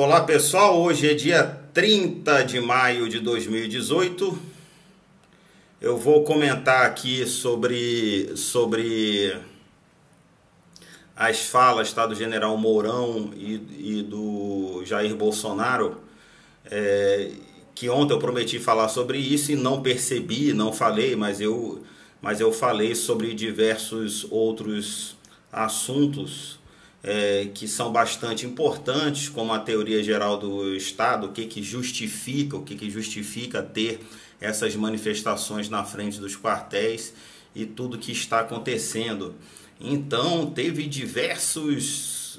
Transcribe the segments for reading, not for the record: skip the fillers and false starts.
Olá pessoal, hoje é dia 30 de maio de 2018. Eu vou comentar aqui sobre as falas, tá, do general Mourão e do Jair Bolsonaro, que ontem eu prometi falar sobre isso e não percebi, não falei, mas eu falei sobre diversos outros assuntos que são bastante importantes, como a teoria geral do Estado, o que justifica ter essas manifestações na frente dos quartéis e tudo que está acontecendo. Então teve diversas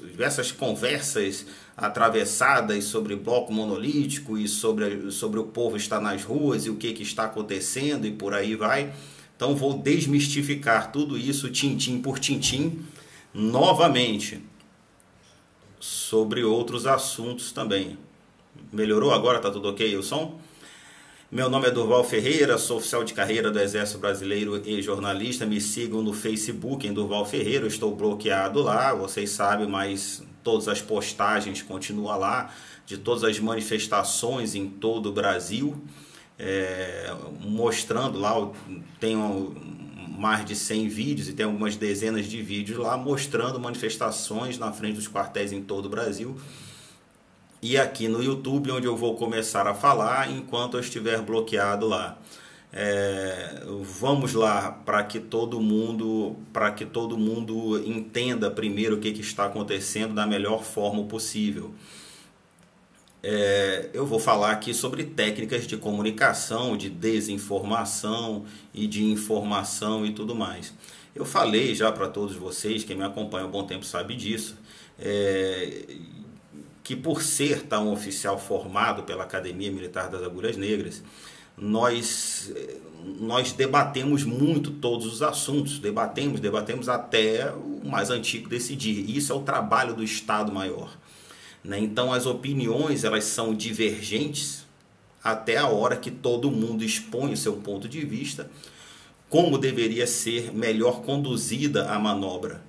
conversas atravessadas sobre bloco monolítico e sobre o povo estar nas ruas e o que está acontecendo e por aí vai. Então vou desmistificar tudo isso, tintim por tintim, novamente, sobre outros assuntos também. Melhorou agora? Tá tudo ok o som? Meu nome é Durval Ferreira, sou oficial de carreira do Exército Brasileiro e jornalista. Me sigam no Facebook em Durval Ferreira, eu estou bloqueado lá, vocês sabem, mas todas as postagens continuam lá, de todas as manifestações em todo o Brasil, mostrando lá, tenho mais de 100 vídeos e tem algumas dezenas de vídeos lá mostrando manifestações na frente dos quartéis em todo o Brasil. E aqui no YouTube, onde eu vou começar a falar enquanto eu estiver bloqueado lá. Vamos lá, para que todo mundo entenda primeiro o que está acontecendo da melhor forma possível. Eu vou falar aqui sobre técnicas de comunicação, de desinformação e de informação e tudo mais. Eu falei já para todos vocês, quem me acompanha há um bom tempo sabe disso, que por ser um oficial formado pela Academia Militar das Agulhas Negras, nós debatemos muito todos os assuntos, debatemos até o mais antigo decidir. Isso é o trabalho do Estado Maior. Então as opiniões elas são divergentes até a hora que todo mundo expõe o seu ponto de vista, como deveria ser melhor conduzida a manobra.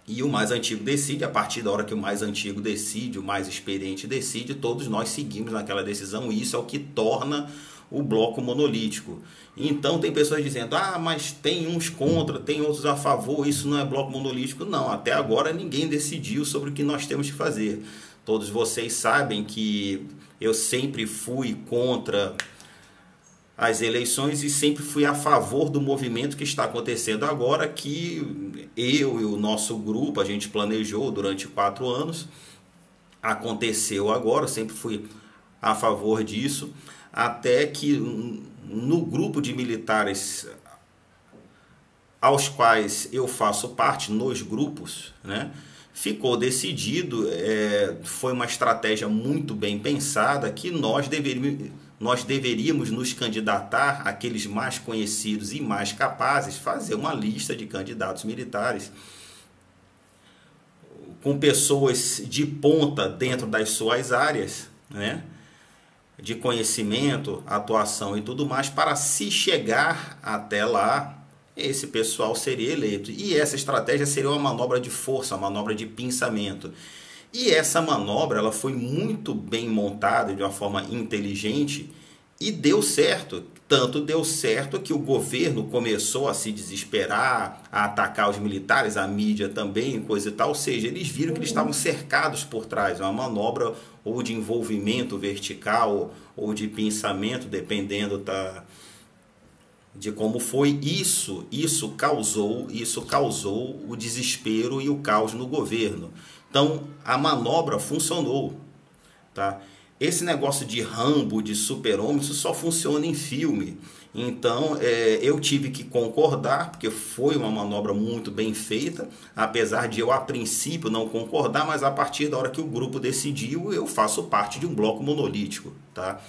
E o mais antigo decide. A partir da hora que o mais antigo decide, o mais experiente decide, todos nós seguimos naquela decisão, e isso é o que torna o bloco monolítico. Então tem pessoas dizendo, mas tem uns contra, tem outros a favor, isso não é bloco monolítico. Não, até agora ninguém decidiu sobre o que nós temos que fazer. Todos vocês sabem que eu sempre fui contra as eleições e sempre fui a favor do movimento que está acontecendo agora, que eu e o nosso grupo, a gente planejou durante 4 anos, aconteceu agora, eu sempre fui a favor disso, até que no grupo de militares aos quais eu faço parte, nos grupos, ficou decidido, foi uma estratégia muito bem pensada, que nós deveríamos nos candidatar, aqueles mais conhecidos e mais capazes, fazer uma lista de candidatos militares com pessoas de ponta dentro das suas áreas, de conhecimento, atuação e tudo mais, para se chegar até lá, esse pessoal seria eleito. E essa estratégia seria uma manobra de força, uma manobra de pinçamento. E essa manobra ela foi muito bem montada, de uma forma inteligente, e deu certo. Tanto deu certo que o governo começou a se desesperar, a atacar os militares, a mídia também, coisa e tal. Ou seja, eles viram que eles estavam cercados por trás. Uma manobra ou de envolvimento vertical ou de pinçamento, dependendo de como foi. Isso causou o desespero e o caos no governo. Então a manobra funcionou, tá? Esse negócio de Rambo, de super-homem, isso só funciona em filme. Então eu tive que concordar, porque foi uma manobra muito bem feita, apesar de eu a princípio não concordar, mas a partir da hora que o grupo decidiu, eu faço parte de um bloco monolítico, tá?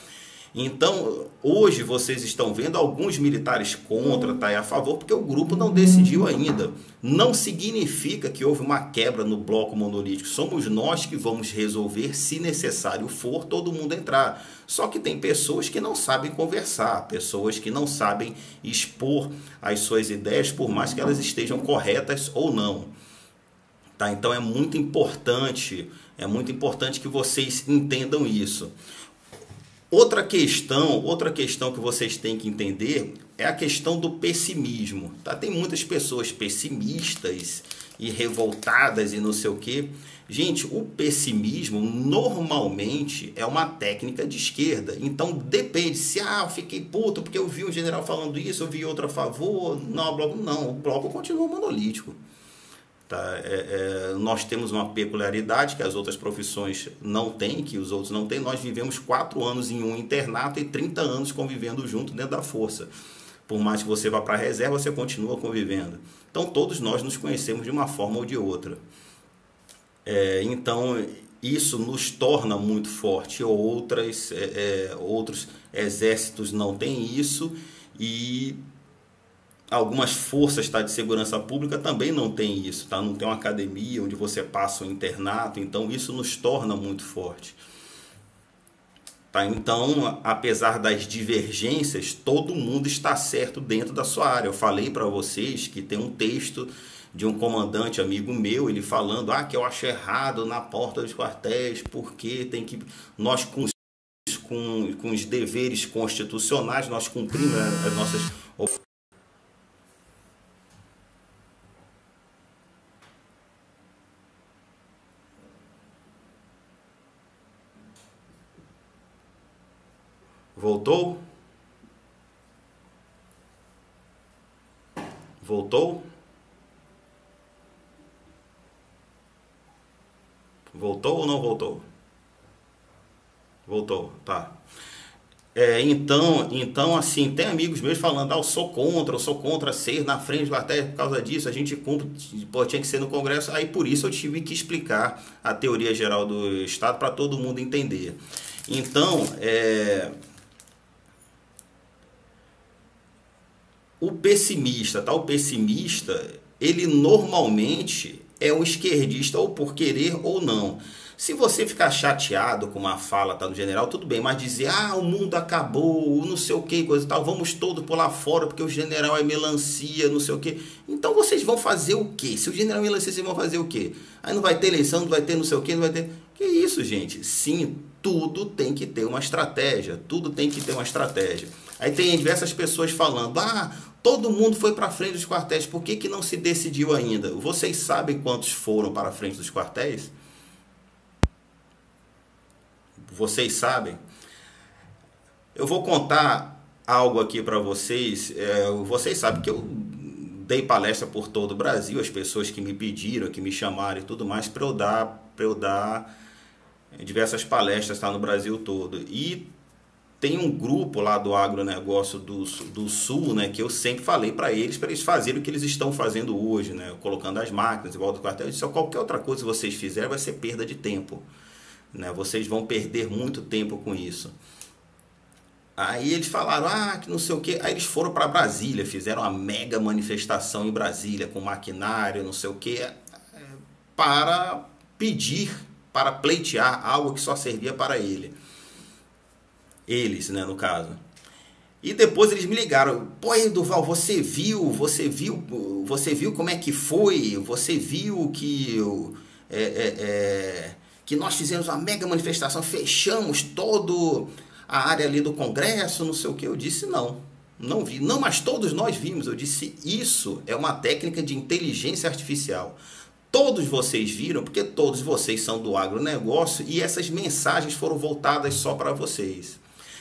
Então, hoje vocês estão vendo alguns militares contra, e a favor, porque o grupo não decidiu ainda. Não significa que houve uma quebra no bloco monolítico. Somos nós que vamos resolver, se necessário for, todo mundo entrar. Só que tem pessoas que não sabem conversar, pessoas que não sabem expor as suas ideias, por mais que elas estejam corretas ou não. Tá? Então é muito importante que vocês entendam isso. Outra questão que vocês têm que entender é a questão do pessimismo. Tá? Tem muitas pessoas pessimistas e revoltadas e não sei o quê. Gente, o pessimismo normalmente é uma técnica de esquerda. Então depende, se eu fiquei puto porque eu vi um general falando isso, eu vi outro a favor. Não, o bloco continua monolítico. Tá? Nós temos uma peculiaridade que as outras profissões não têm, que os outros não têm. Nós vivemos 4 anos em um internato e 30 anos convivendo junto dentro da força. Por mais que você vá para a reserva, você continua convivendo. Então todos nós nos conhecemos de uma forma ou de outra. Então isso nos torna muito forte. Outros exércitos não têm isso, e algumas forças, tá, de segurança pública também não tem isso, tá? Não tem uma academia onde você passa um internato, então isso nos torna muito forte. Tá? Então, apesar das divergências, todo mundo está certo dentro da sua área. Eu falei para vocês que tem um texto de um comandante amigo meu, ele falando que eu acho errado na porta dos quartéis, porque tem que nós com os deveres constitucionais, nós cumprimos as nossas. Voltou? Voltou? Voltou ou não voltou? Voltou, tá. Então, assim, tem amigos meus falando, eu sou contra ser na frente do quartel por causa disso, a gente cumpre, pô, tinha que ser no Congresso, aí por isso eu tive que explicar a teoria geral do Estado para todo mundo entender. Então, o pessimista, tá? O pessimista, ele normalmente é um esquerdista, ou por querer ou não. Se você ficar chateado com uma fala, tá, do general, tudo bem, mas dizer, o mundo acabou, não sei o que, coisa e tal, vamos todos pular fora porque o general é melancia, não sei o que. Então vocês vão fazer o quê? Se o general é melancia, vocês vão fazer o quê? Aí não vai ter eleição, não vai ter não sei o que, não vai ter... Que isso, gente? Sim, tudo tem que ter uma estratégia, tudo tem que ter uma estratégia. Aí tem diversas pessoas falando, todo mundo foi para frente dos quartéis, por que não se decidiu ainda? Vocês sabem quantos foram para a frente dos quartéis? Vocês sabem? Eu vou contar algo aqui para vocês. Vocês sabem que eu dei palestra por todo o Brasil, as pessoas que me pediram, que me chamaram e tudo mais, para eu dar diversas palestras, tá, no Brasil todo. E tem um grupo lá do agronegócio do Sul, né, que eu sempre falei para eles fazerem o que eles estão fazendo hoje, né, colocando as máquinas em volta do quartel. Se qualquer outra coisa que vocês fizerem vai ser perda de tempo, né, vocês vão perder muito tempo com isso. Aí eles falaram, que não sei o que. Aí eles foram para Brasília, fizeram uma mega manifestação em Brasília, com maquinário, não sei o que, para pedir, para pleitear algo que só servia para eles, né, no caso. E depois eles me ligaram, pô, Durval, você viu como é que foi? Você viu que que nós fizemos uma mega manifestação, fechamos todo a área ali do Congresso, não sei o que. Eu disse, não vi. Não, mas todos nós vimos. Eu disse, isso é uma técnica de inteligência artificial. Todos vocês viram, porque todos vocês são do agronegócio e essas mensagens foram voltadas só para vocês.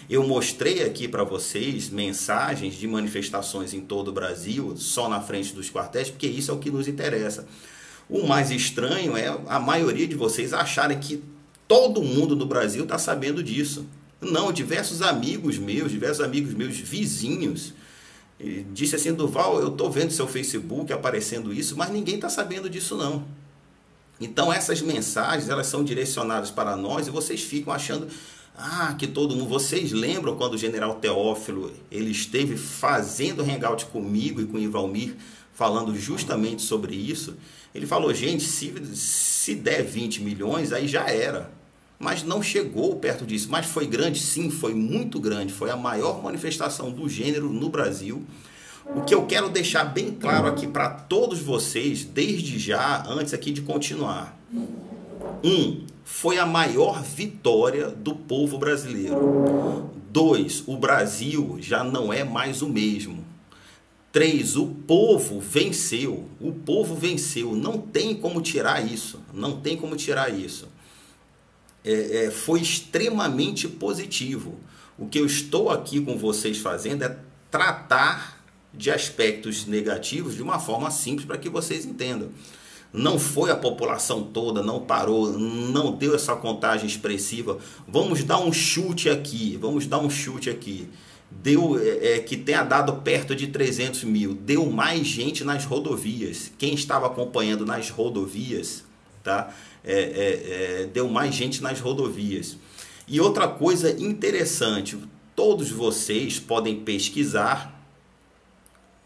Eu mostrei aqui para vocês mensagens de manifestações em todo o Brasil, só na frente dos quartéis, porque isso é o que nos interessa. O mais estranho é a maioria de vocês acharem que todo mundo no Brasil está sabendo disso. Não, diversos amigos meus vizinhos, disse assim, Durval, eu estou vendo seu Facebook aparecendo isso, mas ninguém está sabendo disso não. Então essas mensagens, elas são direcionadas para nós e vocês ficam achando que todo mundo... Vocês lembram quando o general Teófilo ele esteve fazendo hangout comigo e com o Ivalmir, falando justamente sobre isso? Ele falou, gente, se der 20 milhões, aí já era. Mas não chegou perto disso. Mas foi grande? Sim, foi muito grande. Foi a maior manifestação do gênero no Brasil. O que eu quero deixar bem claro aqui para todos vocês, desde já, antes aqui de continuar. Foi a maior vitória do povo brasileiro. 2, o Brasil já não é mais o mesmo. 3, o povo venceu. O povo venceu. Não tem como tirar isso. Não tem como tirar isso. Foi extremamente positivo. O que eu estou aqui com vocês fazendo é tratar de aspectos negativos de uma forma simples para que vocês entendam. Não foi a população toda, não parou, não deu essa contagem expressiva. Vamos dar um chute aqui, Deu que tenha dado perto de 300 mil. Deu mais gente nas rodovias. Quem estava acompanhando nas rodovias, tá? Deu mais gente nas rodovias. E outra coisa interessante, todos vocês podem pesquisar.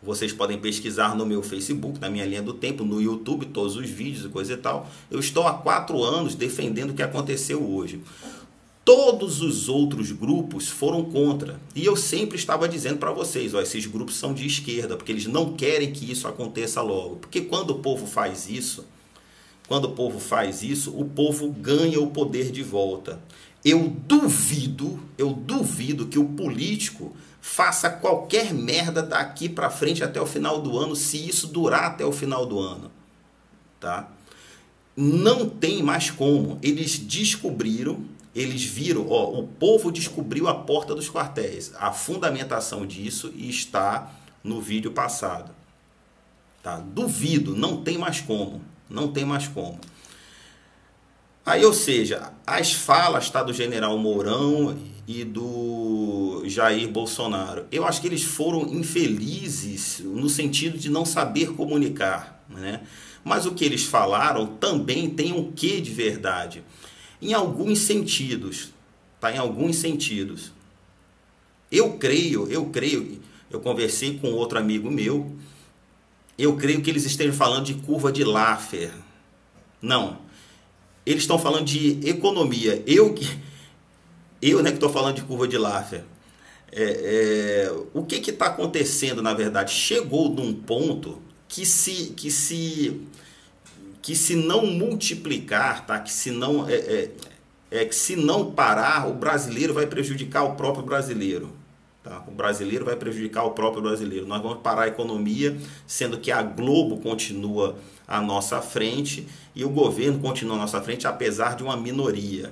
Vocês podem pesquisar no meu Facebook, na minha linha do tempo, no YouTube, todos os vídeos e coisa e tal. Eu estou há 4 anos defendendo o que aconteceu hoje. Todos os outros grupos foram contra. E eu sempre estava dizendo para vocês, ó, esses grupos são de esquerda, porque eles não querem que isso aconteça logo. Porque quando o povo faz isso, o povo ganha o poder de volta. Eu duvido que o político faça qualquer merda daqui para frente até o final do ano, se isso durar até o final do ano, tá? Não tem mais como. Eles descobriram, eles viram, ó, o povo descobriu a porta dos quartéis. A fundamentação disso está no vídeo passado, tá? Duvido, não tem mais como, Aí, ou seja, as falas, tá, do general Mourão e do Jair Bolsonaro, eu acho que eles foram infelizes no sentido de não saber comunicar, né? Mas o que eles falaram também tem um quê de verdade, em alguns sentidos, tá? Em alguns sentidos. Eu creio, eu conversei com outro amigo meu, eu creio que eles estejam falando de curva de Laffer. Não. Eles estão falando de economia. Eu que estou falando de curva de Laffer. O que está acontecendo, na verdade? Chegou num ponto que se não multiplicar, tá? Que se não parar, o brasileiro vai prejudicar o próprio brasileiro. Tá? O brasileiro vai prejudicar o próprio brasileiro. Nós vamos parar a economia, sendo que a Globo continua à nossa frente e o governo continua à nossa frente, apesar de uma minoria.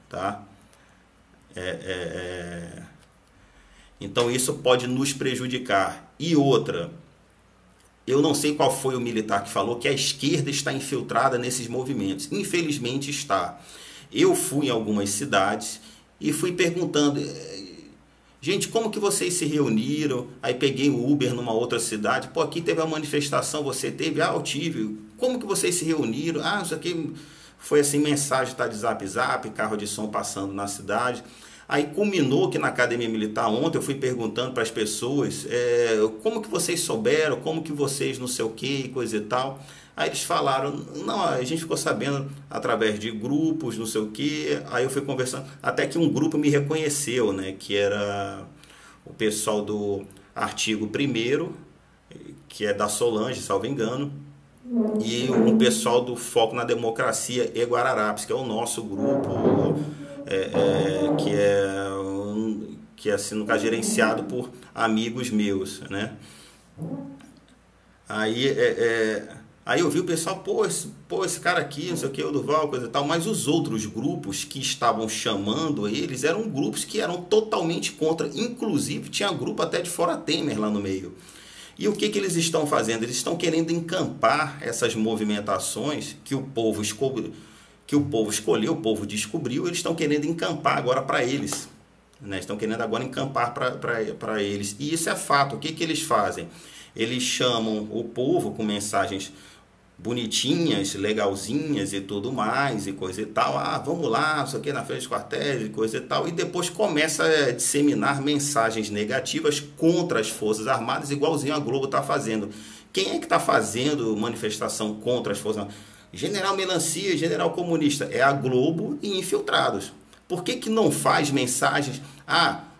Tá? Então isso pode nos prejudicar. E outra, eu não sei qual foi o militar que falou que a esquerda está infiltrada nesses movimentos. Infelizmente está. Eu fui em algumas cidades e fui perguntando, gente, como que vocês se reuniram? Aí peguei o Uber numa outra cidade. Pô, aqui teve uma manifestação, você teve? Ah, eu tive. Como que vocês se reuniram? Ah, isso aqui foi assim, mensagem, tá, de zap, carro de som passando na cidade. Aí culminou que na Academia Militar ontem eu fui perguntando para as pessoas, como que vocês souberam, como que vocês não sei o que, coisa e tal. Aí eles falaram, não, a gente ficou sabendo através de grupos, não sei o que. Aí eu fui conversando, até que um grupo me reconheceu, né, que era o pessoal do Artigo 1º, que é da Solange, salvo engano, e um pessoal do Foco na Democracia e Guararapes, que é o nosso grupo, que é assim, no caso, gerenciado por amigos meus, né? Aí eu vi o pessoal, esse cara aqui, não sei o que, o Durval, coisa e tal, mas os outros grupos que estavam chamando eles eram grupos que eram totalmente contra, inclusive tinha grupo até de fora Temer lá no meio. E o que eles estão fazendo? Eles estão querendo encampar essas movimentações que o povo escolheu, o povo descobriu, eles estão querendo encampar agora para eles, né? Estão querendo agora encampar para eles. E isso é fato. O que eles fazem? Eles chamam o povo com mensagens bonitinhas, legalzinhas e tudo mais, e coisa e tal. Ah, vamos lá, isso aqui na frente dos quartéis e coisa e tal. E depois começa a disseminar mensagens negativas contra as Forças Armadas, igualzinho a Globo está fazendo. Quem é que está fazendo manifestação contra as Forças Armadas? General Melancia, general comunista. É a Globo e infiltrados. Por que não faz mensagens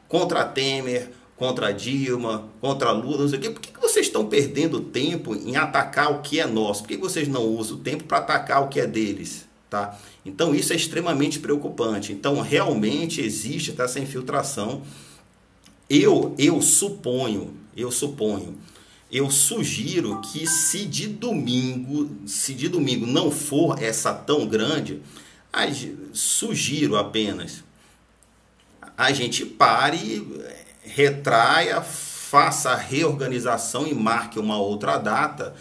contra Temer, contra Dilma, contra Lula, não sei o quê. Por que vocês estão perdendo tempo em atacar o que é nosso? Por que vocês não usam o tempo para atacar o que é deles? Tá? Então isso é extremamente preocupante. Então realmente existe essa infiltração. Eu sugiro que se de domingo não for essa tão grande, sugiro apenas a gente pare, retraia, faça a reorganização e marque uma outra data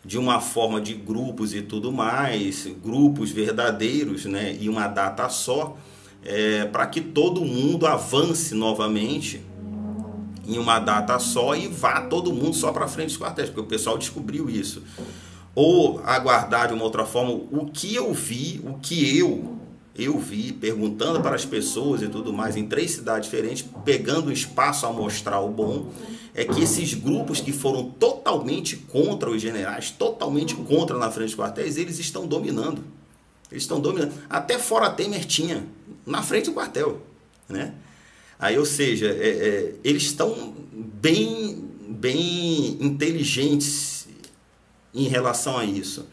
de uma forma de grupos e tudo mais, grupos verdadeiros, né, e uma data só, para que todo mundo avance novamente em uma data só e vá todo mundo só para frente dos quartéis, porque o pessoal descobriu isso. Ou aguardar de uma outra forma. O que eu vi, perguntando para as pessoas e tudo mais, em 3 cidades diferentes, pegando espaço a mostrar o bom, é que esses grupos que foram totalmente contra os generais, totalmente contra na frente dos quartéis, eles estão dominando. Eles estão dominando. Até fora Temer tinha, na frente do quartel, né? Aí, ou seja, eles estão bem inteligentes em relação a isso.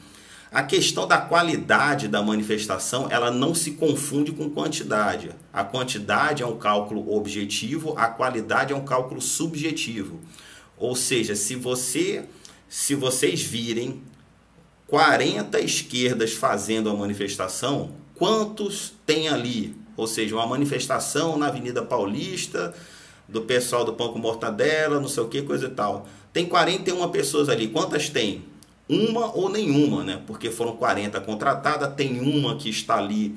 A questão da qualidade da manifestação, ela não se confunde com quantidade. A quantidade é um cálculo objetivo, a qualidade é um cálculo subjetivo. Ou seja, se vocês virem 40 esquerdas fazendo a manifestação, quantos tem ali? Ou seja, uma manifestação na Avenida Paulista, do pessoal do Pão com Mortadela, não sei o que, coisa e tal. Tem 41 pessoas ali. Quantas tem? Uma ou nenhuma, né? Porque foram 40 contratadas, tem uma que está ali,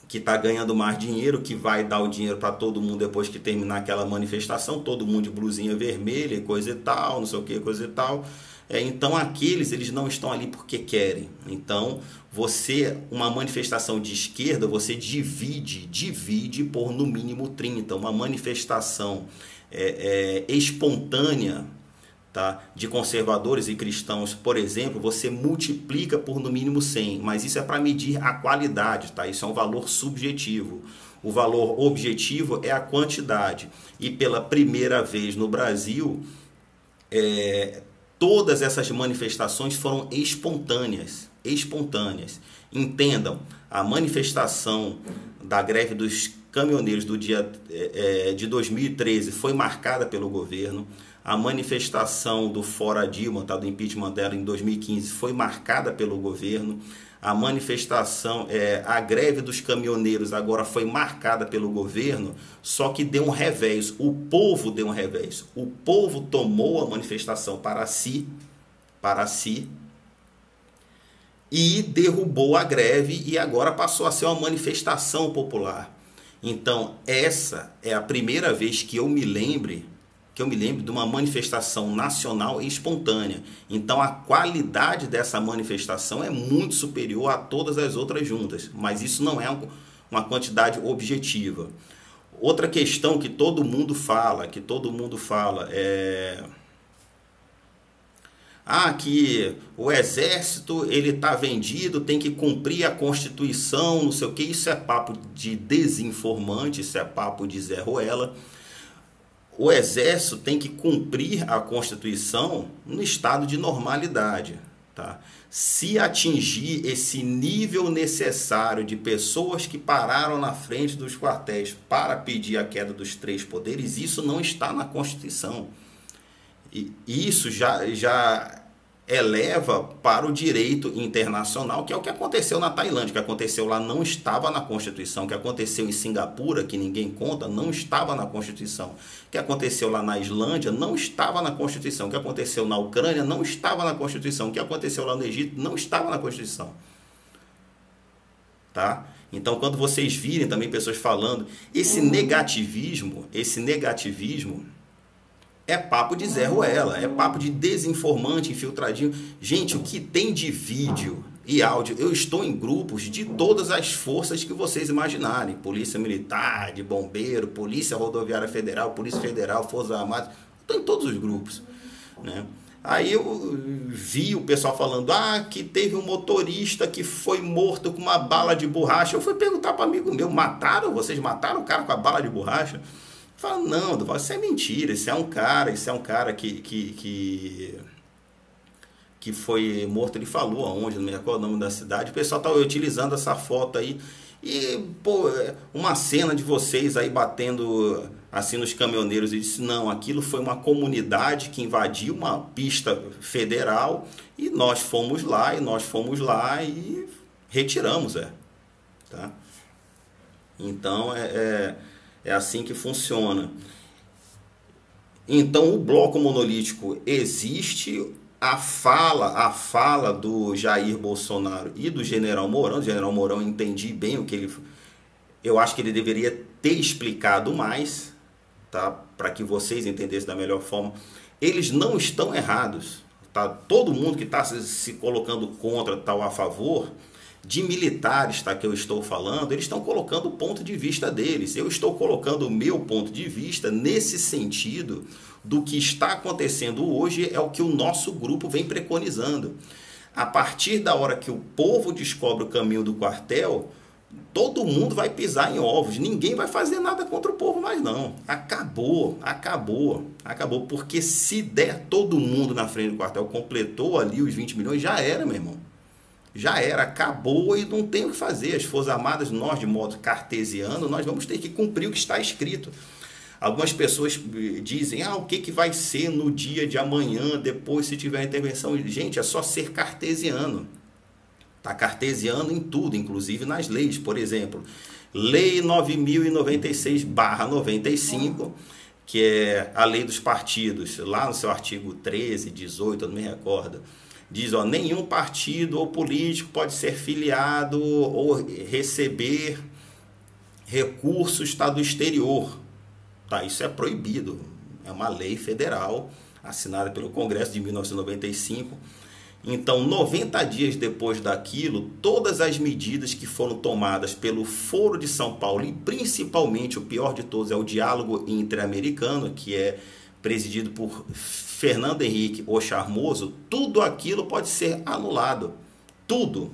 que está ganhando mais dinheiro, que vai dar o dinheiro para todo mundo depois que terminar aquela manifestação, todo mundo de blusinha vermelha e coisa e tal, não sei o que, coisa e tal. Então eles não estão ali porque querem. Então uma manifestação de esquerda, você divide por no mínimo 30. Uma manifestação espontânea, tá, de conservadores e cristãos, por exemplo, você multiplica por no mínimo 100. Mas isso é para medir a qualidade, tá? Isso é um valor subjetivo. O valor objetivo é a quantidade. E pela primeira vez no Brasil, todas essas manifestações foram espontâneas. Entendam, a manifestação da greve dos caminhoneiros do dia de 2013 foi marcada pelo governo. A manifestação do Fora Dilma, tá, do impeachment dela em 2015, foi marcada pelo governo. A manifestação, a greve dos caminhoneiros agora foi marcada pelo governo, só que deu um revés. O povo deu um revés. O povo tomou a manifestação para si e derrubou a greve, e agora passou a ser uma manifestação popular. Então, essa é a primeira vez que eu me lembre de uma manifestação nacional e espontânea. Então, a qualidade dessa manifestação é muito superior a todas as outras juntas, mas isso não é uma quantidade objetiva. Outra questão que todo mundo fala é que o exército ele está vendido, tem que cumprir a Constituição, não sei o que. Isso é papo de desinformante, isso é papo de Zé Ruela. O exército tem que cumprir a Constituição no estado de normalidade, tá? Se atingir esse nível necessário de pessoas que pararam na frente dos quartéis para pedir a queda dos 3 poderes, isso não está na Constituição. E isso já eleva para o direito internacional, que é o que aconteceu na Tailândia. O que aconteceu lá não estava na Constituição. O que aconteceu em Singapura, que ninguém conta, não estava na Constituição. O que aconteceu lá na Islândia não estava na Constituição. O que aconteceu na Ucrânia não estava na Constituição. O que aconteceu lá no Egito não estava na Constituição. Tá? Então, quando vocês virem também pessoas falando, esse negativismo é papo de Zé Ruela, é papo de desinformante, infiltradinho. Gente, o que tem de vídeo e áudio, eu estou em grupos de todas as forças que vocês imaginarem. Polícia Militar, de Bombeiro, Polícia Rodoviária Federal, Polícia Federal, Forças Armadas. Estou em todos os grupos, né? Aí eu vi o pessoal falando que teve um motorista que foi morto com uma bala de borracha. Eu fui perguntar para um amigo meu, vocês mataram o cara com a bala de borracha? Fala, não, Duval, isso é mentira, isso é um cara que foi morto, ele falou aonde, não me recordo o nome da cidade, o pessoal tá utilizando essa foto aí, e, pô, uma cena de vocês aí batendo assim nos caminhoneiros, e disse, não, aquilo foi uma comunidade que invadiu uma pista federal, e nós fomos lá, e retiramos, tá? Então, é assim que funciona. Então, o bloco monolítico existe. A fala do Jair Bolsonaro e do General Mourão, eu entendi bem o que ele... Eu acho que ele deveria ter explicado mais, tá? Para que vocês entendessem da melhor forma. Eles não estão errados, tá? Todo mundo que está se colocando contra, tal, a favor... De militares, tá, que eu estou falando, eles estão colocando o ponto de vista deles. Eu estou colocando o meu ponto de vista nesse sentido do que está acontecendo hoje, é o que o nosso grupo vem preconizando. A partir da hora que o povo descobre o caminho do quartel, todo mundo vai pisar em ovos. Ninguém vai fazer nada contra o povo mais não. Acabou. Porque se der todo mundo na frente do quartel, completou ali os 20 milhões, já era, meu irmão. Já era, acabou e não tem o que fazer. As Forças Armadas, nós de modo cartesiano, nós vamos ter que cumprir o que está escrito. Algumas pessoas dizem, o que vai ser no dia de amanhã, depois se tiver intervenção. Gente, é só ser cartesiano. Está cartesiano em tudo, inclusive nas leis. Por exemplo, Lei 9.096/95, que é a lei dos partidos, lá no seu artigo 13, 18, eu não me recordo. Diz, nenhum partido ou político pode ser filiado ou receber recursos do exterior. Tá, isso é proibido. É uma lei federal assinada pelo Congresso de 1995. Então, 90 dias depois daquilo, todas as medidas que foram tomadas pelo Foro de São Paulo, e principalmente o pior de todos é o diálogo interamericano, que é presidido por Fernando Henrique o Charmoso, tudo aquilo pode ser anulado. Tudo.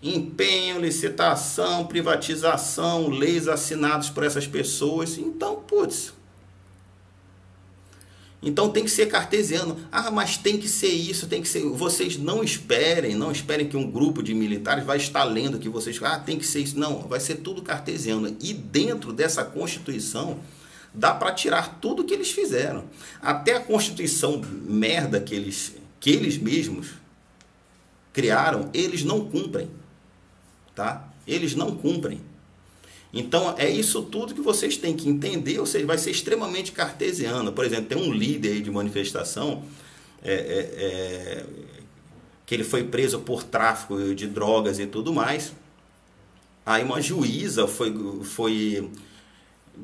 Empenho, licitação, privatização, leis assinadas por essas pessoas. Então, então tem que ser cartesiano. Mas tem que ser isso, tem que ser... Vocês não esperem que um grupo de militares vai estar lendo que vocês... tem que ser isso. Não, vai ser tudo cartesiano. E dentro dessa Constituição... Dá para tirar tudo que eles fizeram. Até a Constituição merda que eles mesmos criaram, eles não cumprem. Tá? Eles não cumprem. Então, é isso tudo que vocês têm que entender, ou seja, vai ser extremamente cartesiano. Por exemplo, tem um líder aí de manifestação que ele foi preso por tráfico de drogas e tudo mais. Aí uma juíza foi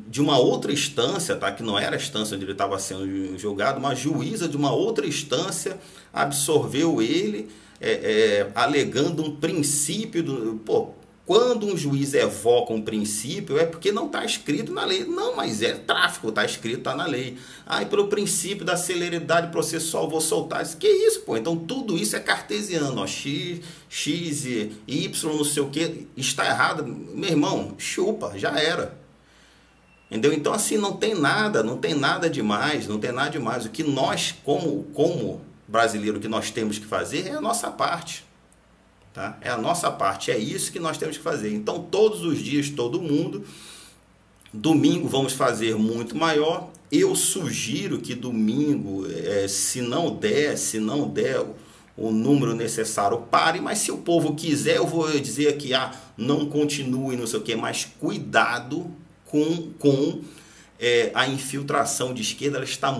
de uma outra instância, tá? Que não era a instância onde ele estava sendo julgado, uma juíza de uma outra instância absorveu ele, alegando um princípio quando um juiz evoca um princípio é porque não está escrito na lei. Não, mas é tráfico, está escrito, está na lei. E pelo princípio da celeridade processual vou soltar isso. Que isso, pô? Então tudo isso é cartesiano, X, Y, não sei o que, está errado. Meu irmão, chupa, já era. Entendeu? Então, assim, não tem nada demais. O que nós, como brasileiro, que nós temos que fazer é a nossa parte. Tá? É a nossa parte, é isso que nós temos que fazer. Então, todos os dias, todo mundo. Domingo vamos fazer muito maior. Eu sugiro que domingo, se não der o número necessário, pare. Mas se o povo quiser, eu vou dizer aqui, não continue, não sei o quê, mas cuidado com a infiltração de esquerda. Ela está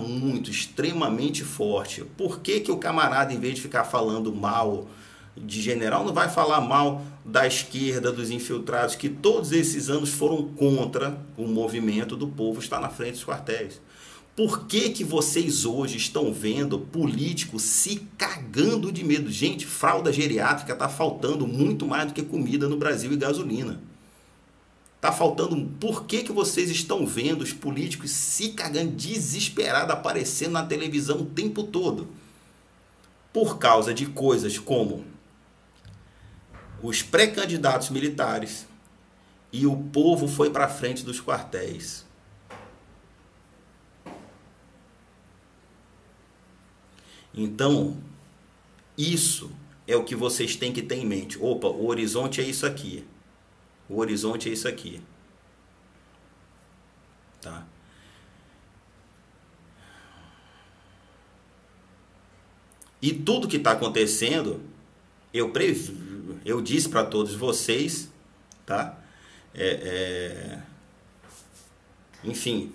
extremamente forte. Por que o camarada, em vez de ficar falando mal de general, não vai falar mal da esquerda, dos infiltrados, que todos esses anos foram contra o movimento do povo estar na frente dos quartéis? Por que vocês hoje estão vendo políticos se cagando de medo? Gente, fralda geriátrica está faltando muito mais do que comida no Brasil e gasolina. Está faltando. Por que vocês estão vendo os políticos se cagando, desesperados, aparecendo na televisão o tempo todo? Por causa de coisas como os pré-candidatos militares e o povo foi para frente dos quartéis. Então, isso é o que vocês têm que ter em mente. Opa, o horizonte é isso aqui. O horizonte é isso aqui. Tá? E tudo que está acontecendo, eu disse para todos vocês, tá? Enfim,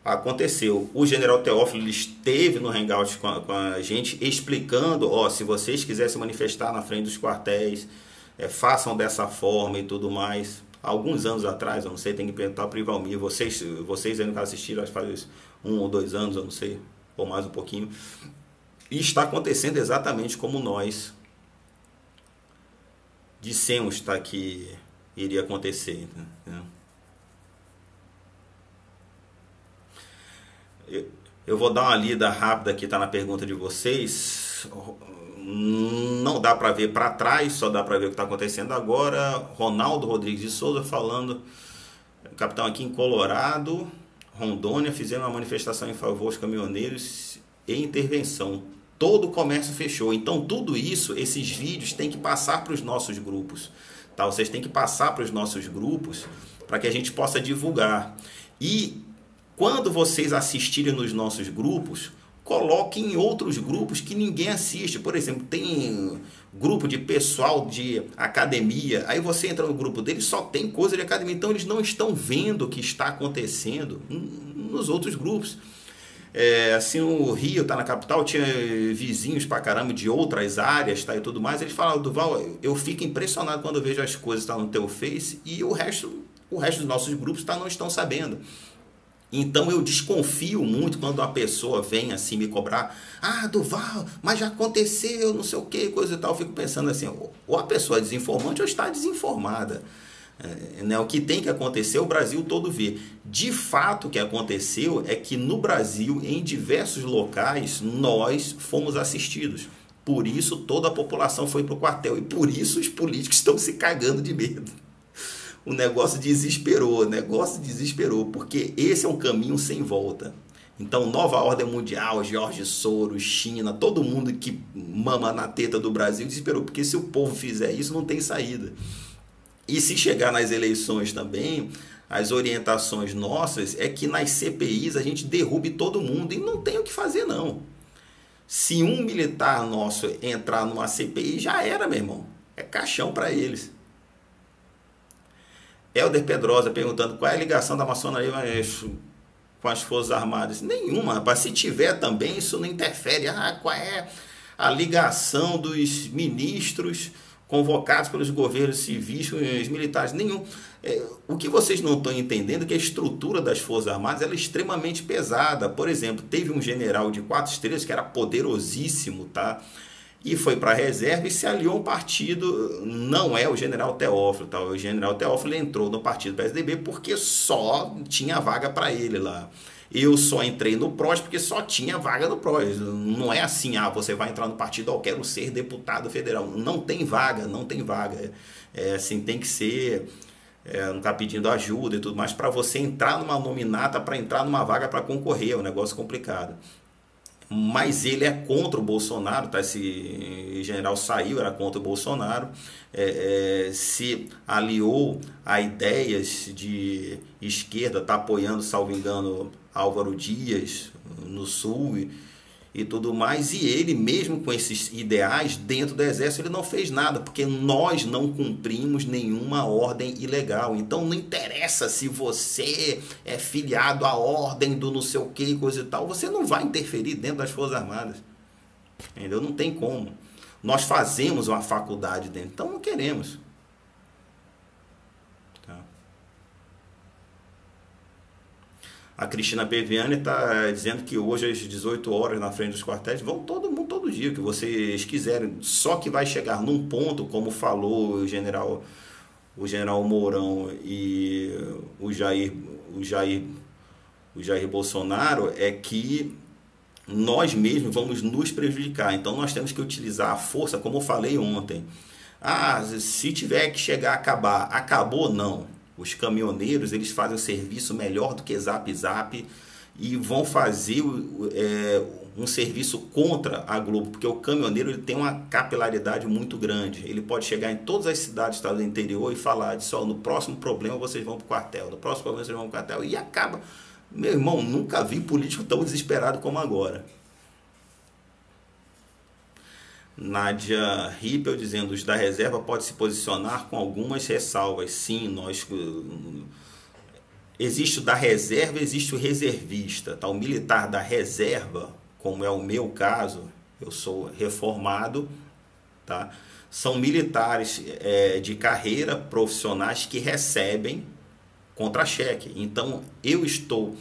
aconteceu. O general Teófilo esteve no Hangout com a gente, explicando, ó, se vocês quiserem se manifestar na frente dos quartéis, façam dessa forma e tudo mais. Alguns anos atrás, eu não sei, tem que perguntar para o Ivalmir, vocês aí no caso assistiram, acho que faz 1 ou 2 anos, eu não sei, ou mais um pouquinho. E está acontecendo exatamente como nós dissemos, tá, que iria acontecer, né? Eu vou dar uma lida rápida aqui, tá na pergunta de vocês. Não dá para ver para trás, só dá para ver o que está acontecendo agora. Ronaldo Rodrigues de Souza falando, capitão, aqui em Colorado, Rondônia, fizeram uma manifestação em favor dos caminhoneiros e intervenção. Todo o comércio fechou. Então tudo isso, esses vídeos têm que passar para os nossos grupos, tá? Vocês têm que passar para os nossos grupos para que a gente possa divulgar. E quando vocês assistirem nos nossos grupos, coloquem em outros grupos que ninguém assiste. Por exemplo, tem grupo de pessoal de academia, aí você entra no grupo deles, só tem coisa de academia, então eles não estão vendo o que está acontecendo nos outros grupos. Assim, o Rio tá na capital, tinha vizinhos pra caramba de outras áreas, tá, e tudo mais. Eles falaram, Duval, eu fico impressionado quando eu vejo as coisas tá no teu Face e o resto dos nossos grupos não estão sabendo. Então eu desconfio muito quando uma pessoa vem assim me cobrar, Duval, mas já aconteceu, não sei o que, coisa e tal. Eu fico pensando assim, ou a pessoa é desinformante ou está desinformada. Né? O que tem que acontecer, o Brasil todo vê. De fato, o que aconteceu é que no Brasil, em diversos locais, nós fomos assistidos. Por isso toda a população foi para o quartel e por isso os políticos estão se cagando de medo. O negócio desesperou, porque esse é um caminho sem volta. Então, nova ordem mundial, George Soros, China, todo mundo que mama na teta do Brasil desesperou, porque se o povo fizer isso, não tem saída. E se chegar nas eleições também, as orientações nossas é que nas CPIs a gente derrube todo mundo e não tem o que fazer não. Se um militar nosso entrar numa CPI, já era, meu irmão. É caixão para eles. Helder Pedrosa perguntando qual é a ligação da maçonaria com as Forças Armadas. Nenhuma, rapaz. Se tiver também, isso não interfere. Qual é a ligação dos ministros convocados pelos governos civis com os militares? Nenhum. O que vocês não estão entendendo é que a estrutura das Forças Armadas ela é extremamente pesada. Por exemplo, teve um general de 4 estrelas que era poderosíssimo, tá? E foi para a reserva e se aliou ao partido, não é o general Teófilo, tá? O general Teófilo entrou no partido PSDB porque só tinha vaga para ele lá. Eu só entrei no PROS porque só tinha vaga no PROS. Não é assim, você vai entrar no partido, eu quero ser deputado federal. Não tem vaga, não tem vaga. Assim, tem que ser, não tá pedindo ajuda e tudo mais, para você entrar numa nominata, para entrar numa vaga para concorrer, é um negócio complicado. Mas ele é contra o Bolsonaro, tá? Esse general saiu, era contra o Bolsonaro, se aliou a ideias de esquerda, tá apoiando, salvo engano, Álvaro Dias no Sul e tudo mais, e ele mesmo com esses ideais dentro do exército ele não fez nada, porque nós não cumprimos nenhuma ordem ilegal. Então não interessa se você é filiado à ordem do não sei o que, coisa e tal, você não vai interferir dentro das Forças Armadas, entendeu? Não tem como. Nós fazemos uma faculdade dentro, então não queremos. A Cristina Peviani está dizendo que hoje às 18 horas na frente dos quartéis vão todo mundo todo dia, que vocês quiserem. Só que vai chegar num ponto, como falou o general Mourão e o Jair Bolsonaro, é que nós mesmos vamos nos prejudicar. Então nós temos que utilizar a força, como eu falei ontem. Ah, se tiver que chegar a acabar, acabou não. Os caminhoneiros, eles fazem um serviço melhor do que Zap Zap e vão fazer um serviço contra a Globo, porque o caminhoneiro ele tem uma capilaridade muito grande. Ele pode chegar em todas as cidades do interior e falar disso, ó, no próximo problema vocês vão para o quartel, no próximo problema vocês vão para o quartel, e acaba. Meu irmão, nunca vi político tão desesperado como agora. Nádia Rippel dizendo, os da reserva pode se posicionar com algumas ressalvas. Sim, nós... Existe o da reserva, existe o reservista. Tá? O militar da reserva, como é o meu caso, eu sou reformado, tá? São militares de carreira, profissionais que recebem contra-cheque. Então, eu estou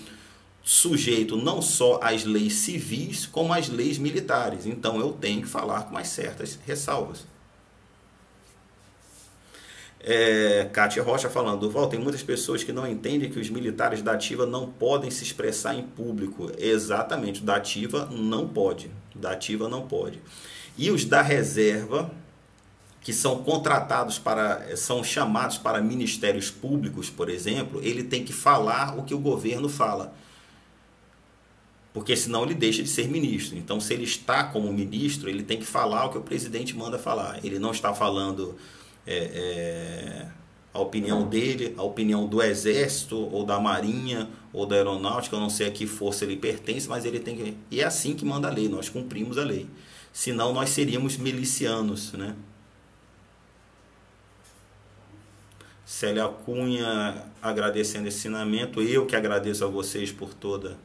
sujeito não só às leis civis, como às leis militares. Então, eu tenho que falar com umas certas ressalvas. Kátia Rocha falando, Durval, tem muitas pessoas que não entendem que os militares da ativa não podem se expressar em público. Exatamente, da ativa não pode. Da ativa não pode. E os da reserva, que são contratados são chamados para ministérios públicos, por exemplo, ele tem que falar o que o governo fala. Porque senão ele deixa de ser ministro. Então, se ele está como ministro, ele tem que falar o que o presidente manda falar. Ele não está falando a opinião dele, a opinião do Exército, ou da Marinha, ou da Aeronáutica, eu não sei a que força ele pertence, mas ele tem que... E é assim que manda a lei, nós cumprimos a lei. Senão nós seríamos milicianos, né? Célia Cunha agradecendo esse ensinamento. Eu que agradeço a vocês por todo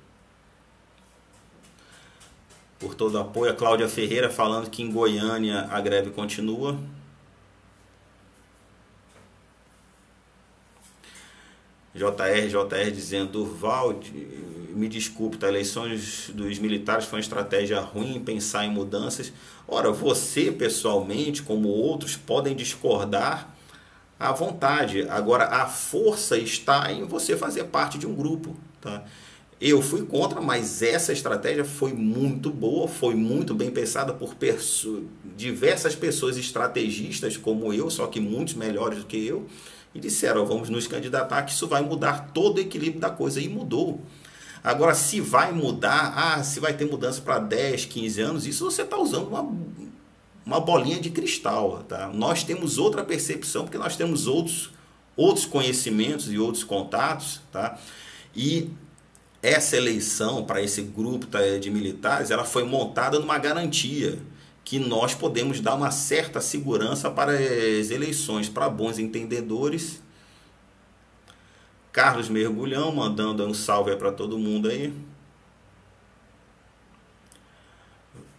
o apoio. A Cláudia Ferreira falando que em Goiânia a greve continua. JR dizendo, Durval, me desculpe, tá? Eleições dos militares foi uma estratégia ruim, pensar em mudanças. Ora, você pessoalmente, como outros, podem discordar à vontade. Agora, a força está em você fazer parte de um grupo, tá? Eu fui contra, mas essa estratégia foi muito boa, foi muito bem pensada por diversas pessoas estrategistas como eu, só que muitos melhores do que eu, e disseram, vamos nos candidatar que isso vai mudar todo o equilíbrio da coisa, e mudou. Agora, se vai mudar, se vai ter mudança para 10, 15 anos, isso você está usando uma bolinha de cristal, tá? Nós temos outra percepção, porque nós temos outros conhecimentos e outros contatos, tá? E essa eleição para esse grupo de militares, ela foi montada numa garantia que nós podemos dar uma certa segurança para as eleições, para bons entendedores. Carlos Mergulhão mandando um salve para todo mundo aí.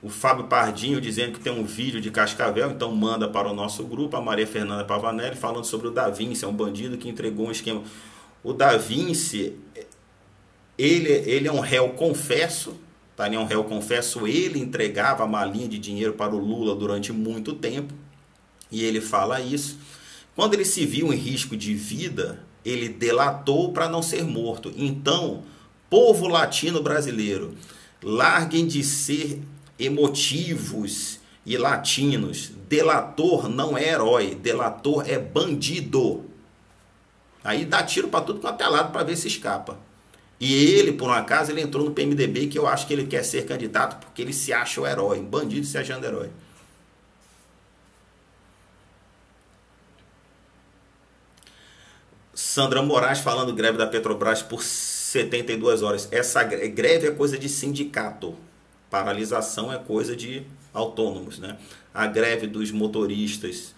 O Fábio Pardinho dizendo que tem um vídeo de Cascavel, então manda para o nosso grupo. A Maria Fernanda Pavanelli falando sobre o Da Vinci, é um bandido que entregou um esquema. O Da Vinci, ele é um réu confesso, tá? Ele é um réu confesso, ele entregava malinha de dinheiro para o Lula durante muito tempo, e ele fala isso. Quando ele se viu em risco de vida, ele delatou para não ser morto. Então, povo latino brasileiro, larguem de ser emotivos e latinos. Delator não é herói, delator é bandido. Aí dá tiro para tudo quanto é lado para ver se escapa. E ele, por um acaso, ele entrou no PMDB, que eu acho que ele quer ser candidato porque ele se acha o herói, um bandido se achando herói. Sandra Moraes falando greve da Petrobras por 72 horas. Essa greve é coisa de sindicato. Paralisação é coisa de autônomos, né? A greve dos motoristas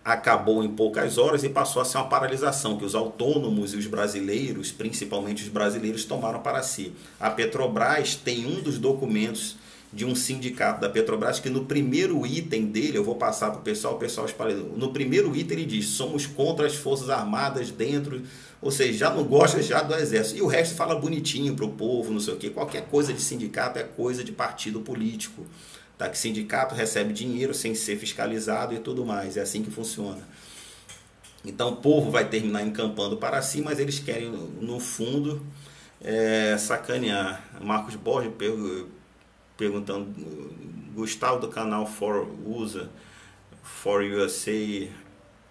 acabou em poucas horas e passou a ser uma paralisação que os autônomos e os brasileiros, principalmente os brasileiros, tomaram para si. A Petrobras tem um dos documentos de um sindicato da Petrobras que no primeiro item dele, eu vou passar para o pessoal espalha, no primeiro item ele diz, somos contra as forças armadas dentro, ou seja, já não gosta já do exército, e o resto fala bonitinho para o povo, não sei o que, qualquer coisa de sindicato é coisa de partido político, tá? Que sindicato recebe dinheiro sem ser fiscalizado e tudo mais, é assim que funciona. Então o povo vai terminar encampando para si, mas eles querem no fundo sacanear. Marcos Borges perguntando, Gustavo do canal For usa For USA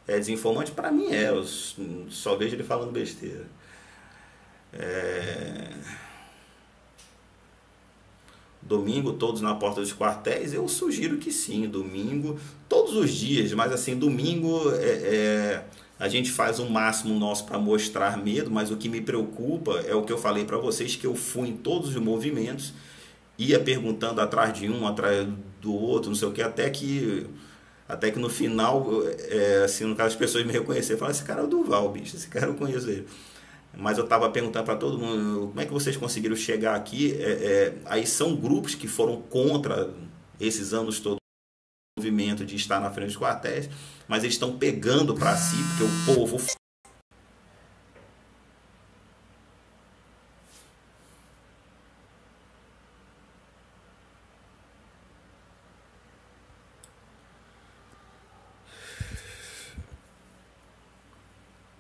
é desinformante? Para mim eu só vejo ele falando besteira. Domingo todos na porta dos quartéis, eu sugiro que sim, domingo, todos os dias, mas assim, domingo a gente faz o máximo nosso para mostrar medo, mas o que me preocupa é o que eu falei para vocês, que eu fui em todos os movimentos, ia perguntando atrás de um, atrás do outro, não sei o que, até que no final, assim, no caso as pessoas me reconheceram, falaram, esse cara é o Durval, bicho, esse cara eu conheço ele. Mas eu estava perguntando para todo mundo, como é que vocês conseguiram chegar aqui? Aí são grupos que foram contra esses anos todos o movimento de estar na frente dos quartéis, mas eles estão pegando para si, porque o povo...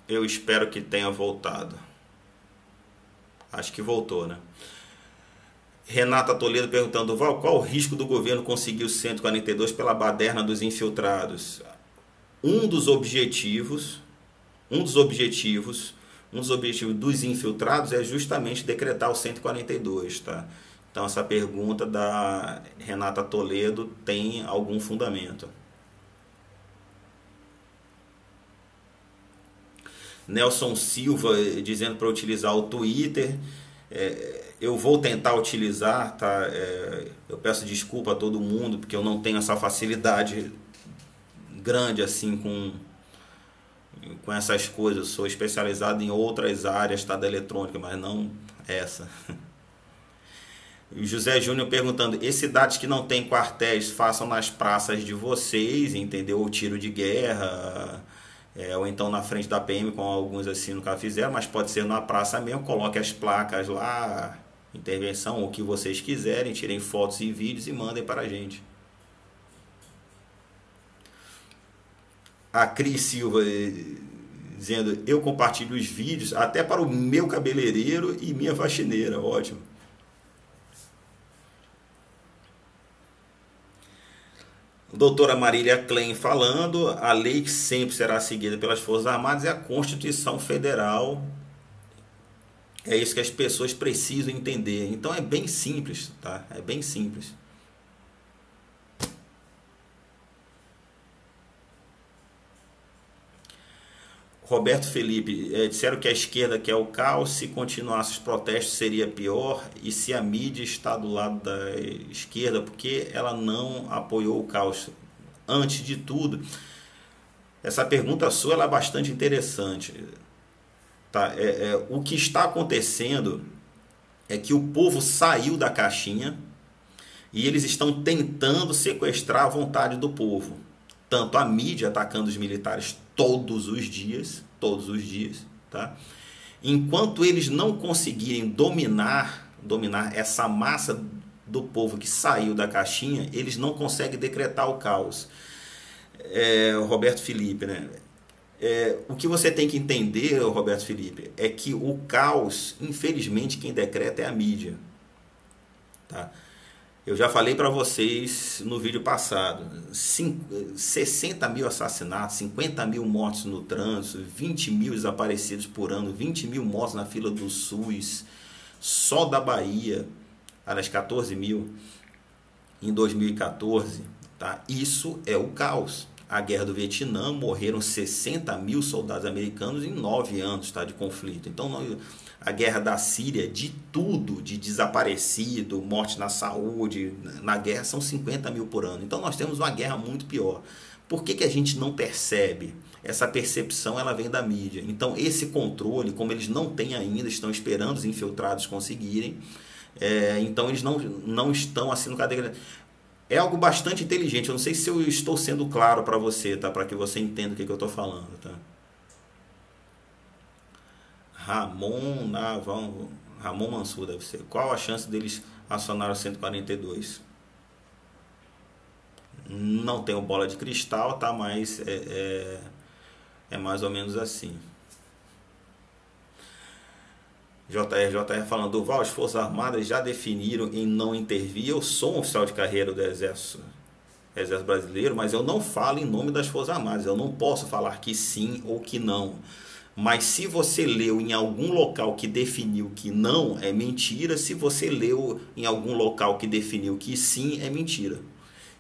Eu espero que tenha voltado. Acho que voltou, né? Renata Toledo perguntando, Val, qual o risco do governo conseguir o 142 pela baderna dos infiltrados? Um dos objetivos dos infiltrados é justamente decretar o 142, tá? Então essa pergunta da Renata Toledo tem algum fundamento. Nelson Silva dizendo para utilizar o Twitter. Eu vou tentar utilizar, tá? Eu peço desculpa a todo mundo porque eu não tenho essa facilidade grande assim com essas coisas. Eu sou especializado em outras áreas, tá, da eletrônica, mas não essa. O José Júnior perguntando, e cidades que não tem quartéis façam nas praças de vocês, entendeu? O tiro de guerra, ou então na frente da PM, como alguns assim nunca fizeram, mas pode ser na praça mesmo, coloque as placas lá, intervenção, o que vocês quiserem, tirem fotos e vídeos e mandem para a gente. A Cris Silva dizendo, eu compartilho os vídeos até para o meu cabeleireiro e minha faxineira, ótimo. Doutora Marília Klein falando, a lei que sempre será seguida pelas Forças Armadas é a Constituição Federal. É isso que as pessoas precisam entender. Então é bem simples, tá? É bem simples. Roberto Felipe, disseram que a esquerda quer o caos, se continuasse os protestos seria pior, e se a mídia está do lado da esquerda, porque ela não apoiou o caos? Antes de tudo, essa pergunta sua ela é bastante interessante. Tá? O que está acontecendo é que o povo saiu da caixinha e eles estão tentando sequestrar a vontade do povo. Tanto a mídia atacando os militares todos os dias, tá? Enquanto eles não conseguirem dominar essa massa do povo que saiu da caixinha, eles não conseguem decretar o caos. Roberto Felipe, né? O que você tem que entender, Roberto Felipe, é que o caos, infelizmente, quem decreta é a mídia, tá? Eu já falei para vocês no vídeo passado, 60 mil assassinatos, 50 mil mortes no trânsito, 20 mil desaparecidos por ano, 20 mil mortes na fila do SUS, só da Bahia, aliás, 14 mil em 2014, tá? Isso é o caos. A guerra do Vietnã, morreram 60 mil soldados americanos em 9 anos, tá, de conflito. Então, a guerra da Síria, de tudo, de desaparecido, morte na saúde, na guerra são 50 mil por ano. Então nós temos uma guerra muito pior. Por que a gente não percebe? Essa percepção ela vem da mídia. Então esse controle, como eles não têm ainda, estão esperando os infiltrados conseguirem, então eles não estão assim no cadeira. É algo bastante inteligente. Eu não sei se eu estou sendo claro para você, tá? Para que você entenda o que eu estou falando, tá? Ramon Mansur deve ser. Qual a chance deles acionar o 142? Não tenho bola de cristal, tá? Mas é mais ou menos assim. JR falando, Durval, as Forças Armadas já definiram em não intervir. Eu sou um oficial de carreira do Exército. Exército Brasileiro, mas eu não falo em nome das Forças Armadas. Eu não posso falar que sim ou que não. Mas se você leu em algum local que definiu que não, é mentira. Se você leu em algum local que definiu que sim, é mentira.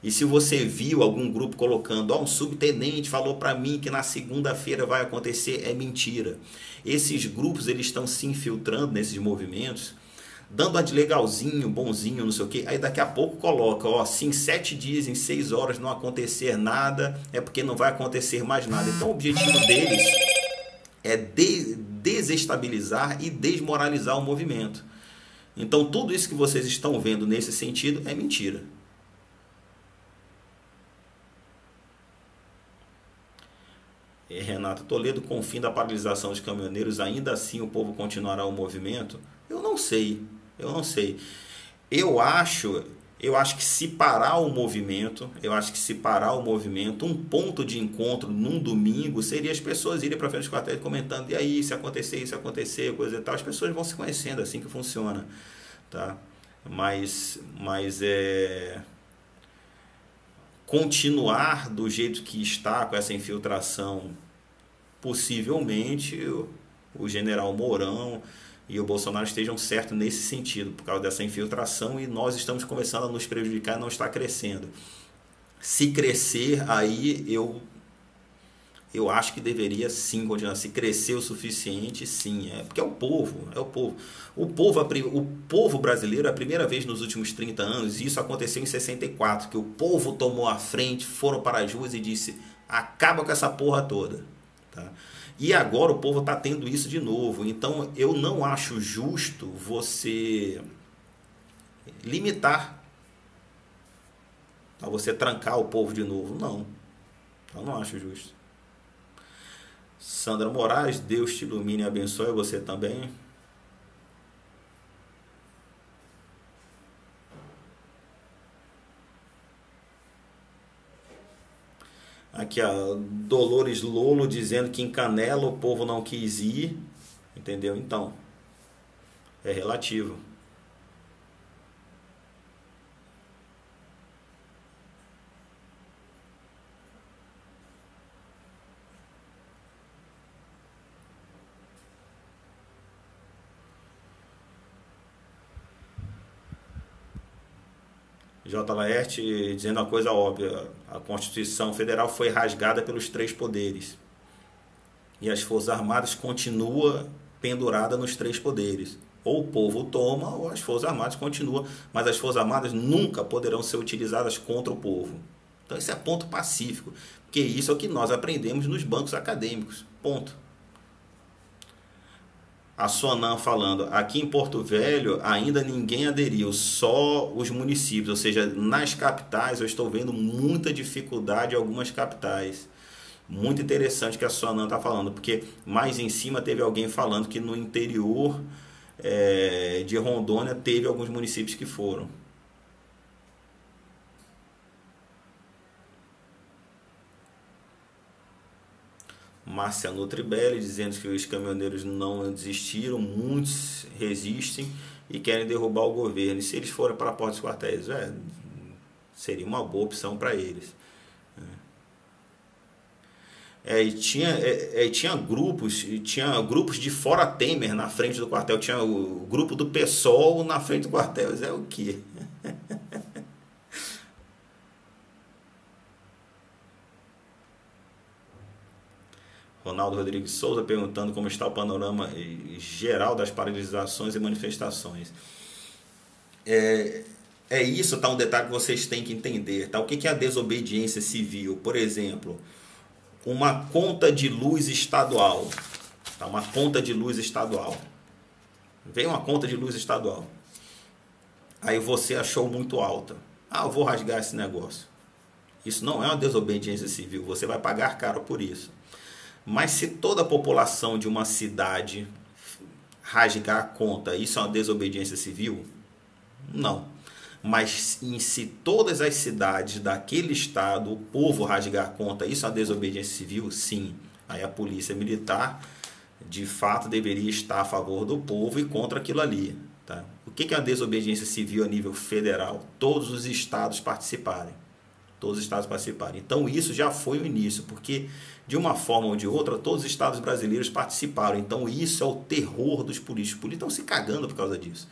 E se você viu algum grupo colocando, um subtenente falou para mim que na segunda-feira vai acontecer, é mentira. Esses grupos, eles estão se infiltrando nesses movimentos, dando a de legalzinho, bonzinho, não sei o quê. Aí daqui a pouco coloca, se em 7 dias, em 6 horas não acontecer nada, é porque não vai acontecer mais nada. Então o objetivo deles é desestabilizar e desmoralizar o movimento. Então tudo isso que vocês estão vendo nesse sentido é mentira. Renato Toledo, com o fim da paralisação dos caminhoneiros, ainda assim o povo continuará o movimento? Eu não sei. Eu acho que se parar o movimento, um ponto de encontro num domingo seria as pessoas irem para frente dos quartéis comentando, e aí, se acontecer, coisa e tal, as pessoas vão se conhecendo, assim que funciona, tá? Mas continuar do jeito que está com essa infiltração, possivelmente o general Mourão e o Bolsonaro estejam certos nesse sentido, por causa dessa infiltração, e nós estamos começando a nos prejudicar e não está crescendo. Se crescer, aí eu acho que deveria sim continuar. Se crescer o suficiente, sim. Porque é o povo. O povo brasileiro, é a primeira vez nos últimos 30 anos, e isso aconteceu em 64, que o povo tomou a frente, foram para as ruas e disse, acaba com essa porra toda. Tá? E agora o povo está tendo isso de novo. Então eu não acho justo você limitar, tá? Você trancar o povo de novo. Não, eu não acho justo. Sandra Moraes, Deus te ilumine e abençoe, você também. Aqui a Dolores Lolo dizendo que em Canela o povo não quis ir, entendeu? Então, é relativo. J. Laerte dizendo uma coisa óbvia, a Constituição Federal foi rasgada pelos 3 poderes e as Forças Armadas continuam penduradas nos 3 poderes. Ou o povo toma ou as Forças Armadas continuam, mas as Forças Armadas nunca poderão ser utilizadas contra o povo. Então esse é ponto pacífico, porque isso é o que nós aprendemos nos bancos acadêmicos, ponto. A Sonan falando, aqui em Porto Velho ainda ninguém aderiu, só os municípios, ou seja, nas capitais eu estou vendo muita dificuldade em algumas capitais. Muito interessante que a Sonan está falando, porque mais em cima teve alguém falando que no interior de Rondônia teve alguns municípios que foram. Márcia Nutribelli dizendo que os caminhoneiros não desistiram, muitos resistem e querem derrubar o governo. E se eles forem para a porta dos quartéis, seria uma boa opção para eles. E tinha grupos de fora Temer na frente do quartel, tinha o grupo do PSOL na frente do quartel. É o quê? Ronaldo Rodrigues Souza perguntando como está o panorama geral das paralisações e manifestações. Isso, tá? Um detalhe que vocês têm que entender. Tá? O que é a desobediência civil? Por exemplo, uma conta de luz estadual. Tá? Uma conta de luz estadual. Vem uma conta de luz estadual. Aí você achou muito alta. Eu vou rasgar esse negócio. Isso não é uma desobediência civil. Você vai pagar caro por isso. Mas se toda a população de uma cidade rasgar a conta, isso é uma desobediência civil? Não. Mas se todas as cidades daquele estado, o povo rasgar a conta, isso é uma desobediência civil? Sim. Aí a polícia militar, de fato, deveria estar a favor do povo e contra aquilo ali. Tá? O que é uma desobediência civil a nível federal? Todos os estados participarem. Todos os estados participaram. Então isso já foi o início, porque de uma forma ou de outra, todos os estados brasileiros participaram. Então isso é o terror dos políticos. Os políticos estão se cagando por causa disso.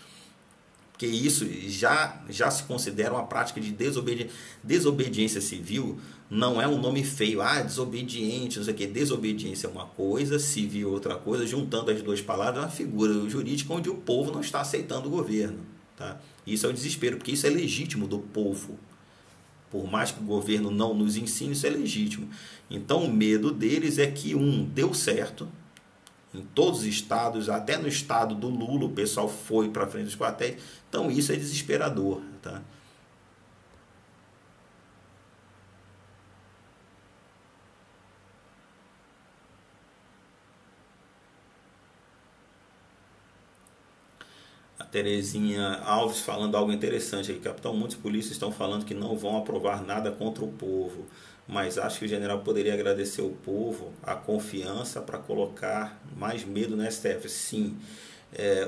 Porque isso já se considera uma prática de desobediência. Desobediência civil não é um nome feio. Ah, desobediente, não sei o quê. Desobediência é uma coisa, civil é outra coisa. Juntando as duas palavras, é uma figura jurídica onde o povo não está aceitando o governo. Tá? Isso é o desespero, porque isso é legítimo do povo. Por mais que o governo não nos ensine, isso é legítimo. Então o medo deles é que deu certo. Em todos os estados, até no estado do Lula, o pessoal foi para frente dos quartéis. Então isso é desesperador. Tá? A Terezinha Alves falando algo interessante aqui. Capitão, muitos polícias estão falando que não vão aprovar nada contra o povo, mas acho que o general poderia agradecer o povo a confiança para colocar mais medo no STF. Sim,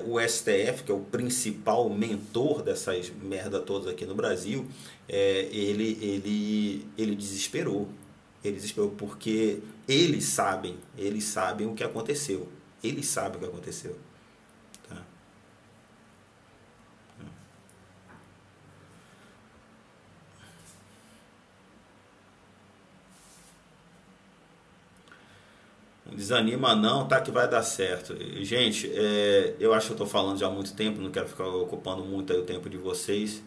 o STF, que é o principal mentor dessas merda todas aqui no Brasil, ele desesperou. Ele desesperou porque eles sabem o que aconteceu. Eles sabem o que aconteceu. Tá? Desanima não, tá, que vai dar certo. Gente, eu acho que eu estou falando já há muito tempo, não quero ficar ocupando muito aí o tempo de vocês,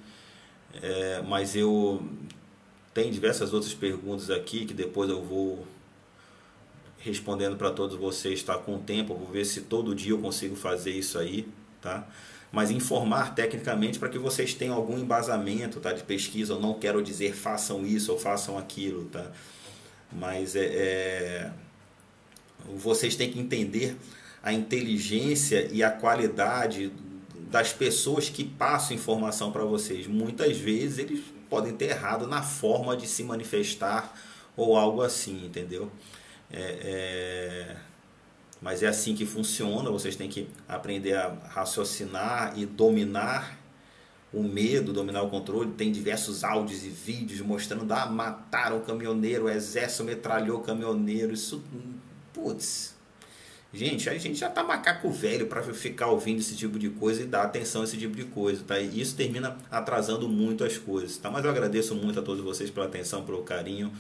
mas eu tenho diversas outras perguntas aqui que depois eu vou respondendo para todos vocês, tá, com o tempo, eu vou ver se todo dia eu consigo fazer isso aí, tá? Mas informar tecnicamente para que vocês tenham algum embasamento, tá, de pesquisa. Eu não quero dizer façam isso ou façam aquilo, tá? Mas vocês têm que entender a inteligência e a qualidade das pessoas que passam informação para vocês. Muitas vezes eles podem ter errado na forma de se manifestar ou algo assim, entendeu? Mas é assim que funciona. Vocês têm que aprender a raciocinar e dominar o medo, dominar o controle. Tem diversos áudios e vídeos mostrando: mataram o caminhoneiro, o exército metralhou o caminhoneiro. Isso, putz, gente, a gente já tá macaco velho para ficar ouvindo esse tipo de coisa e dar atenção a esse tipo de coisa, tá? E isso termina atrasando muito as coisas, tá? Mas eu agradeço muito a todos vocês pela atenção, pelo carinho.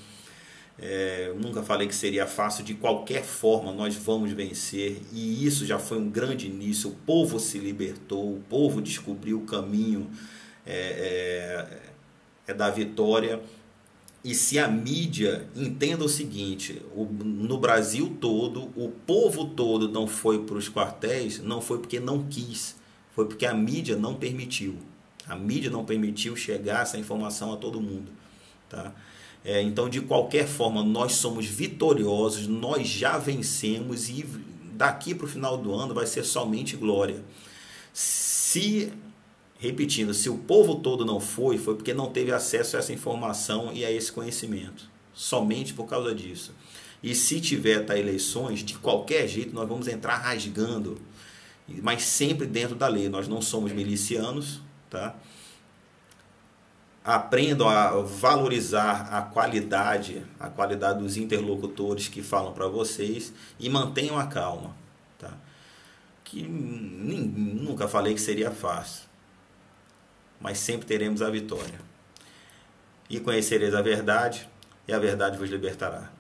Nunca falei que seria fácil. De qualquer forma nós vamos vencer, e isso já foi um grande início. O povo se libertou, o povo descobriu o caminho da vitória. E se a mídia entenda o seguinte: no Brasil todo, o povo todo não foi para os quartéis, não foi porque não quis, foi porque a mídia não permitiu. A mídia não permitiu chegar essa informação a todo mundo, tá? Então, de qualquer forma, nós somos vitoriosos, nós já vencemos, e daqui para o final do ano vai ser somente glória. Repetindo, se o povo todo não foi porque não teve acesso a essa informação e a esse conhecimento. Somente por causa disso. E se tiver eleições, de qualquer jeito nós vamos entrar rasgando, mas sempre dentro da lei. Nós não somos milicianos, tá? Aprendam a valorizar a qualidade dos interlocutores que falam para vocês, e mantenham a calma, tá? Que nunca falei que seria fácil, mas sempre teremos a vitória. E conhecereis a verdade, e a verdade vos libertará.